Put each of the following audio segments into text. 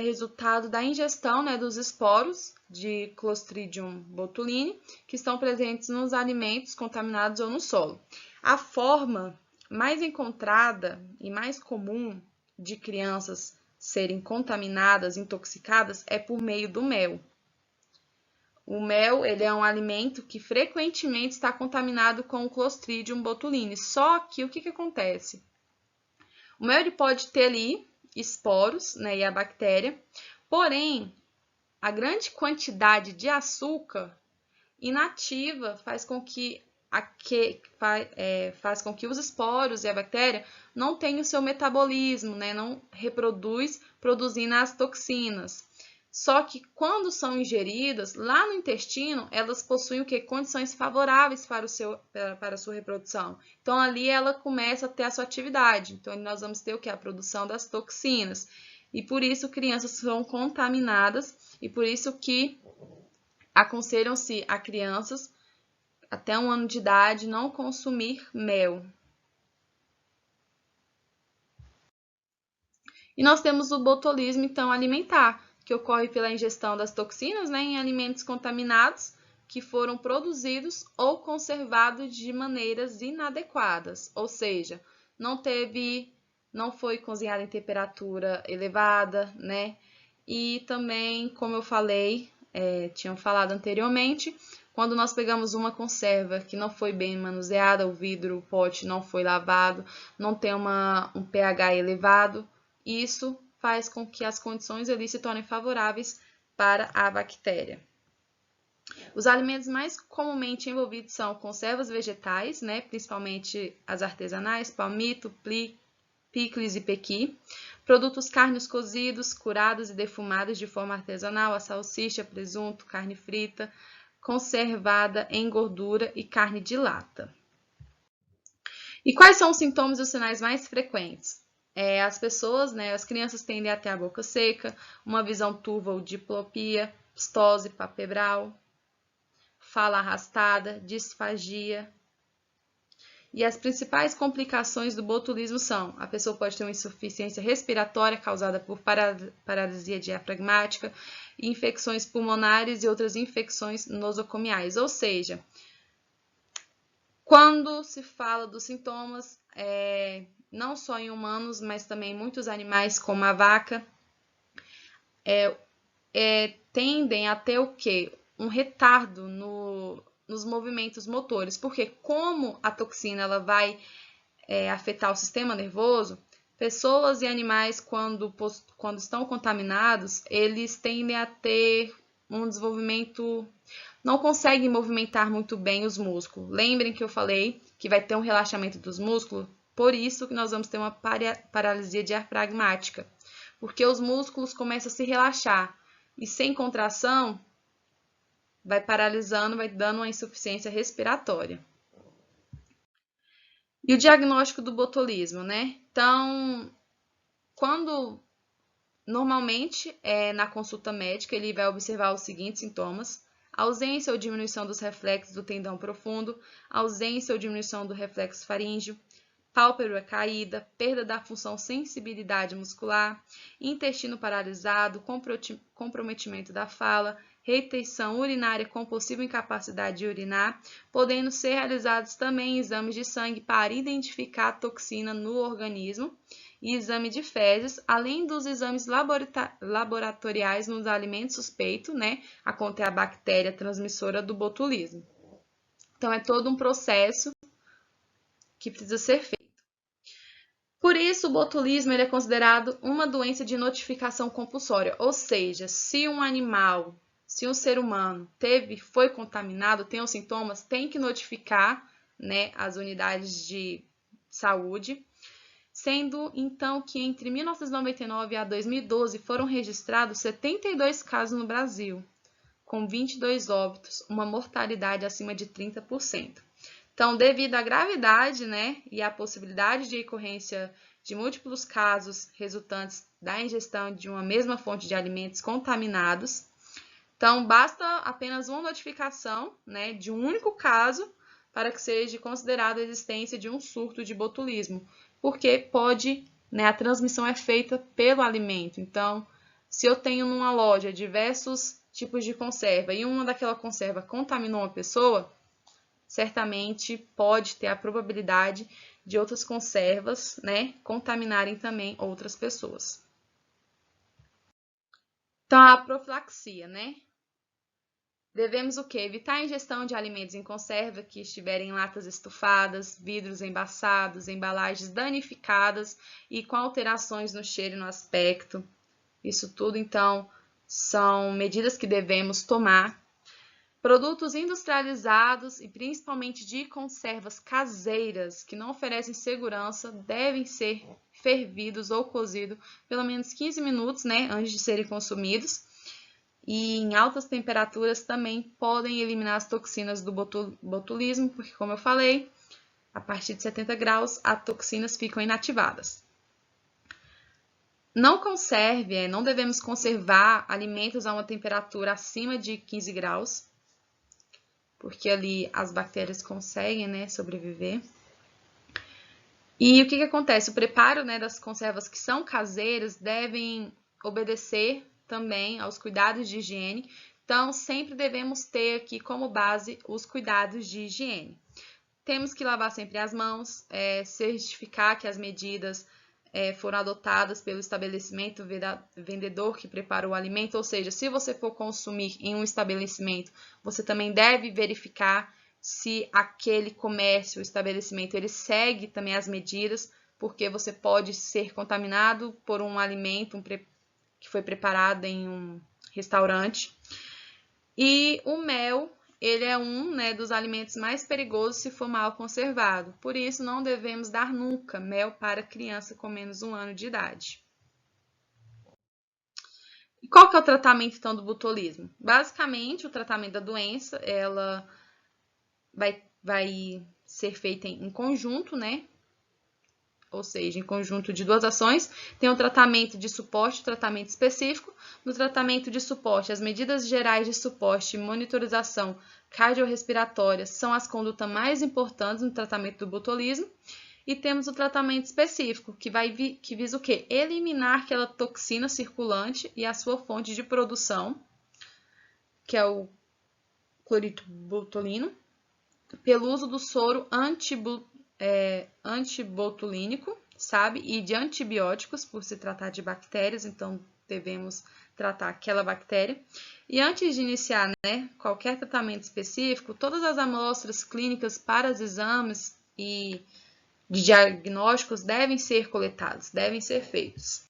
resultado da ingestão, né, dos esporos de Clostridium botulinum, que estão presentes nos alimentos contaminados ou no solo. A forma mais encontrada e mais comum de crianças serem contaminadas, intoxicadas, é por meio do mel. O mel, ele é um alimento que frequentemente está contaminado com o Clostridium botulinum. Só que o que acontece? O mel ele pode ter ali esporos, né, e a bactéria, porém, a grande quantidade de açúcar inativa faz com que os esporos e a bactéria não tenham o seu metabolismo, né, não produzindo as toxinas. Só que quando são ingeridas, lá no intestino, elas possuem o quê? Condições favoráveis para a sua reprodução. Então, ali ela começa a ter a sua atividade. Então, nós vamos ter o quê? A produção das toxinas. E por isso, crianças são contaminadas e por isso que aconselham-se a crianças até 1 ano de idade não consumir mel. E nós temos o botulismo, então, alimentar, que ocorre pela ingestão das toxinas, né, em alimentos contaminados que foram produzidos ou conservados de maneiras inadequadas, ou seja, não foi cozinhado em temperatura elevada, né? E também, como eu falei, tinham falado anteriormente, quando nós pegamos uma conserva que não foi bem manuseada, o vidro, o pote não foi lavado, não tem um pH elevado, isso faz com que as condições ali se tornem favoráveis para a bactéria. Os alimentos mais comumente envolvidos são conservas vegetais, né, principalmente as artesanais, palmito, picles e pequi, produtos carnes cozidos, curados e defumados de forma artesanal, a salsicha, presunto, carne frita, conservada em gordura e carne de lata. E quais são os sintomas e os sinais mais frequentes? As pessoas, né, as crianças tendem a ter a boca seca, uma visão turva ou diplopia, pstose palpebral, fala arrastada, disfagia. E as principais complicações do botulismo são: a pessoa pode ter uma insuficiência respiratória causada por paralisia diafragmática, infecções pulmonares e outras infecções nosocomiais. Ou seja, quando se fala dos sintomas, não só em humanos, mas também em muitos animais, como a vaca, tendem a ter o quê? Um retardo nos movimentos motores, porque como a toxina ela vai afetar o sistema nervoso, pessoas e animais, quando estão contaminados, eles tendem a ter um desenvolvimento, não conseguem movimentar muito bem os músculos. Lembrem que eu falei que vai ter um relaxamento dos músculos, por isso que nós vamos ter uma paralisia diafragmática, porque os músculos começam a se relaxar e sem contração vai paralisando, vai dando uma insuficiência respiratória. E o diagnóstico do botulismo, né? Então, normalmente, na consulta médica, ele vai observar os seguintes sintomas: ausência ou diminuição dos reflexos do tendão profundo, ausência ou diminuição do reflexo faríngeo, pálpebra caída, perda da função sensibilidade muscular, intestino paralisado, comprometimento da fala, retenção urinária com possível incapacidade de urinar, podendo ser realizados também exames de sangue para identificar a toxina no organismo e exame de fezes, além dos exames laboratoriais nos alimentos suspeitos, né, a conter a bactéria transmissora do botulismo. Então, é todo um processo que precisa ser feito. Por isso, o botulismo ele é considerado uma doença de notificação compulsória, ou seja, se um ser humano foi contaminado, tem os sintomas, tem que notificar, né, as unidades de saúde, sendo então que entre 1999 a 2012 foram registrados 72 casos no Brasil, com 22 óbitos, uma mortalidade acima de 30%. Então, devido à gravidade, né, e à possibilidade de ocorrência de múltiplos casos resultantes da ingestão de uma mesma fonte de alimentos contaminados, então basta apenas uma notificação, né, de um único caso para que seja considerada a existência de um surto de botulismo, porque a transmissão é feita pelo alimento. Então, Se eu tenho numa loja diversos tipos de conserva e uma daquela conserva contaminou uma pessoa, certamente pode ter a probabilidade de outras conservas, né, contaminarem também outras pessoas. Então, a profilaxia, né? Devemos o quê? Evitar a ingestão de alimentos em conserva que estiverem em latas estufadas, vidros embaçados, embalagens danificadas e com alterações no cheiro e no aspecto. Isso tudo, então, são medidas que devemos tomar. Produtos industrializados e principalmente de conservas caseiras que não oferecem segurança devem ser fervidos ou cozidos pelo menos 15 minutos, né, antes de serem consumidos. E em altas temperaturas também podem eliminar as toxinas do botulismo, porque, como eu falei, a partir de 70 graus as toxinas ficam inativadas. Não devemos conservar alimentos a uma temperatura acima de 15 graus, porque ali as bactérias conseguem, né, sobreviver. E o que acontece? O preparo, né, das conservas que são caseiras devem obedecer também aos cuidados de higiene. Então, sempre devemos ter aqui como base os cuidados de higiene. Temos que lavar sempre as mãos, certificar que as medidas foram adotadas pelo estabelecimento vendedor que preparou o alimento, ou seja, se você for consumir em um estabelecimento, você também deve verificar se aquele comércio, o estabelecimento, ele segue também as medidas, porque você pode ser contaminado por um alimento que foi preparado em um restaurante. E o mel, ele é um, né, dos alimentos mais perigosos se for mal conservado. Por isso, não devemos dar nunca mel para criança com menos de 1 ano de idade. E qual que é o tratamento, então, do botulismo? Basicamente, o tratamento da doença, ela vai ser feita em conjunto, né? Ou seja, em conjunto de duas ações, tem um tratamento de suporte e um tratamento específico. No tratamento de suporte, as medidas gerais de suporte e monitorização cardiorrespiratória são as condutas mais importantes no tratamento do botulismo. E temos o tratamento específico, que visa o quê? Eliminar aquela toxina circulante e a sua fonte de produção, que é o cloreto botulino, pelo uso do soro antibotulínico, sabe? E de antibióticos, por se tratar de bactérias, então devemos tratar aquela bactéria. E antes de iniciar, né, qualquer tratamento específico, todas as amostras clínicas para os exames e de diagnósticos devem ser coletados, devem ser feitos.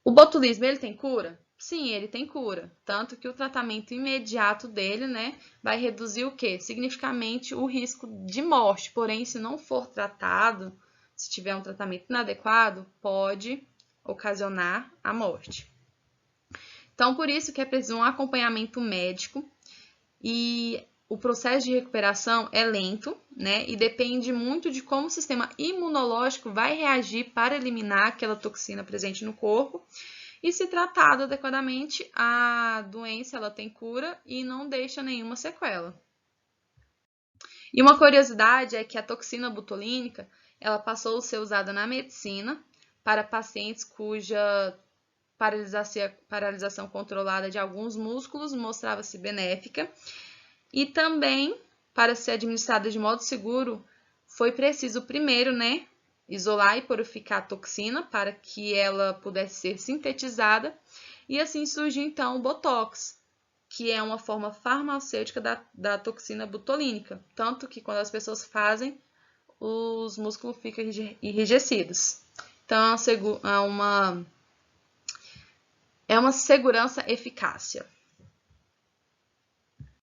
O botulismo, ele tem cura? Sim, ele tem cura, tanto que o tratamento imediato dele, né, vai reduzir o quê? Significativamente o risco de morte, porém, se não for tratado, se tiver um tratamento inadequado, pode ocasionar a morte. Então, por isso que é preciso um acompanhamento médico e o processo de recuperação é lento, né, e depende muito de como o sistema imunológico vai reagir para eliminar aquela toxina presente no corpo. E se tratado adequadamente, a doença ela tem cura e não deixa nenhuma sequela. E uma curiosidade é que a toxina botulínica ela passou a ser usada na medicina para pacientes cuja paralisação controlada de alguns músculos mostrava-se benéfica. E também, para ser administrada de modo seguro, foi preciso primeiro, né, isolar e purificar a toxina para que ela pudesse ser sintetizada. E assim surgiu, então, o Botox, que é uma forma farmacêutica da toxina botulínica. Tanto que quando as pessoas fazem, os músculos ficam enrijecidos. Então, é uma segurança eficácia.